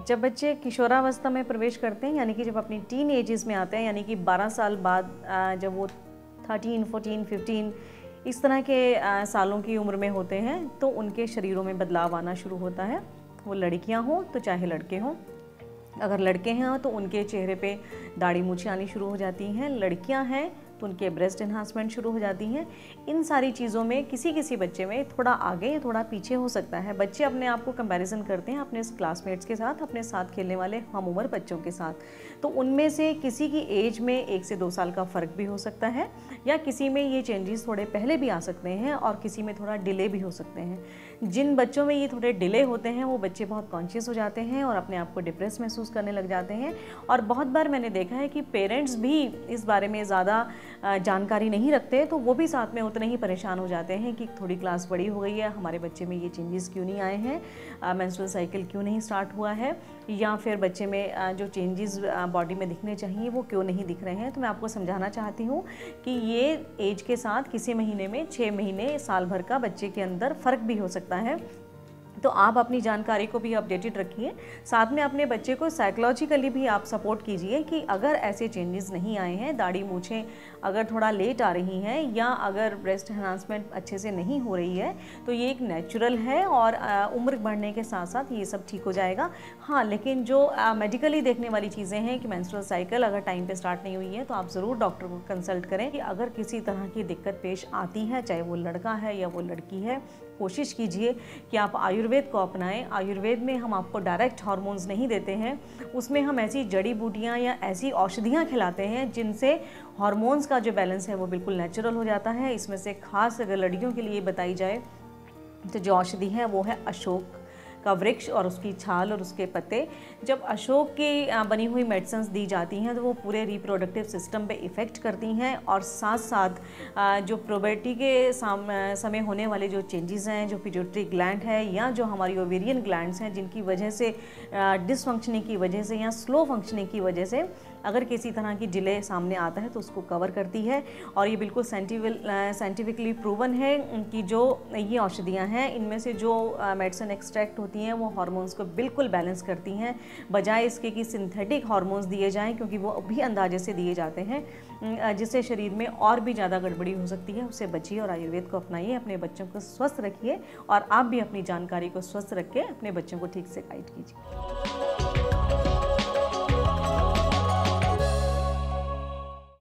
जब बच्चे किशोरावस्था में प्रवेश करते हैं, यानी कि जब अपनी टीन एजेस में आते हैं, यानी कि 12 साल बाद जब वो 13, 14, 15 इस तरह के सालों की उम्र में होते हैं, तो उनके शरीरों में बदलाव आना शुरू होता है। वो लड़कियां हों तो चाहे लड़के हों। अगर लड़के हैं तो उनके चेहरे पे दाढ़ी मूछें आनी शुरू हो जाती हैं। लड़कियां हैं तो उनके ब्रेस्ट एनहांसमेंट शुरू हो जाती हैं। इन सारी चीज़ों में किसी किसी बच्चे में थोड़ा आगे या थोड़ा पीछे हो सकता है। बच्चे अपने आप को कंपैरिजन करते हैं अपने क्लासमेट्स के साथ, अपने साथ खेलने वाले हम उम्र बच्चों के साथ। तो उनमें से किसी की एज में 1 से 2 साल का फ़र्क भी हो सकता है, या किसी में ये चेंजेस थोड़े पहले भी आ सकते हैं और किसी में थोड़ा डिले भी हो सकते हैं। जिन बच्चों में ये थोड़े डिले होते हैं वो बच्चे बहुत कॉन्शियस हो जाते हैं और अपने आप को डिप्रेस महसूस करने लग जाते हैं। और बहुत बार मैंने देखा है कि पेरेंट्स भी इस बारे में ज़्यादा जानकारी नहीं रखते, तो वो भी साथ में उतने ही परेशान हो जाते हैं कि थोड़ी क्लास बड़ी हो गई है, हमारे बच्चे में ये चेंजेस क्यों नहीं आए हैं, मेंस्ट्रुअल साइकिल क्यों नहीं स्टार्ट हुआ है, या फिर बच्चे में जो चेंजेस बॉडी में दिखने चाहिए वो क्यों नहीं दिख रहे हैं। तो मैं आपको समझाना चाहती हूँ कि ये एज के साथ किसी महीने में 6 महीने साल भर का बच्चे के अंदर फ़र्क भी हो सकता है। तो आप अपनी जानकारी को भी अपडेटेड रखिए, साथ में अपने बच्चे को साइकोलॉजिकली भी आप सपोर्ट कीजिए कि अगर ऐसे चेंजेस नहीं आए हैं, दाढ़ी मूछें अगर थोड़ा लेट आ रही हैं या अगर ब्रेस्ट एनहांसमेंट अच्छे से नहीं हो रही है, तो ये एक नेचुरल है और उम्र बढ़ने के साथ साथ ये सब ठीक हो जाएगा। हाँ, लेकिन जो मेडिकली देखने वाली चीज़ें हैं कि मेंस्ट्रुअल साइकिल अगर टाइम पे स्टार्ट नहीं हुई है तो आप ज़रूर डॉक्टर को कंसल्ट करें। कि अगर किसी तरह की दिक्कत पेश आती है, चाहे वो लड़का है या वो लड़की है, कोशिश कीजिए कि आप आयुर्वेद को अपनाएं। आयुर्वेद में हम आपको डायरेक्ट हार्मोन्स नहीं देते हैं, उसमें हम ऐसी जड़ी बूटियां या ऐसी औषधियां खिलाते हैं जिनसे हार्मोन्स का जो बैलेंस है वो बिल्कुल नेचुरल हो जाता है। इसमें से खास अगर लड़कियों के लिए बताई जाए तो जो औषधि है वो है अशोक का वृक्ष और उसकी छाल और उसके पत्ते। जब अशोक की बनी हुई मेडिसिन्स दी जाती हैं तो वो पूरे रिप्रोडक्टिव सिस्टम पे इफ़ेक्ट करती हैं, और साथ साथ जो प्यूबर्टी के समय होने वाले जो चेंजेस हैं, जो पिट्यूटरी ग्लैंड है या जो हमारी ओवेरियन ग्लैंड्स हैं, जिनकी वजह से डिसफंक्शनिंग की वजह से या स्लो फंक्शनिंग की वजह से अगर किसी तरह की डिले सामने आता है तो उसको कवर करती है। और ये बिल्कुल साइंटिफिकली प्रूवन है कि जो ये औषधियाँ हैं, इनमें से जो मेडिसिन एक्सट्रैक्ट होती हैं वो हार्मोन्स को बिल्कुल बैलेंस करती हैं, बजाय इसके कि सिंथेटिक हार्मोन्स दिए जाएं, क्योंकि वो भी अंदाजे से दिए जाते हैं जिससे शरीर में और भी ज़्यादा गड़बड़ी हो सकती है। उससे बचिए और आयुर्वेद को अपनाइए, अपने बच्चों को स्वस्थ रखिए और आप भी अपनी जानकारी को स्वस्थ रख के अपने बच्चों को ठीक से गाइड कीजिए।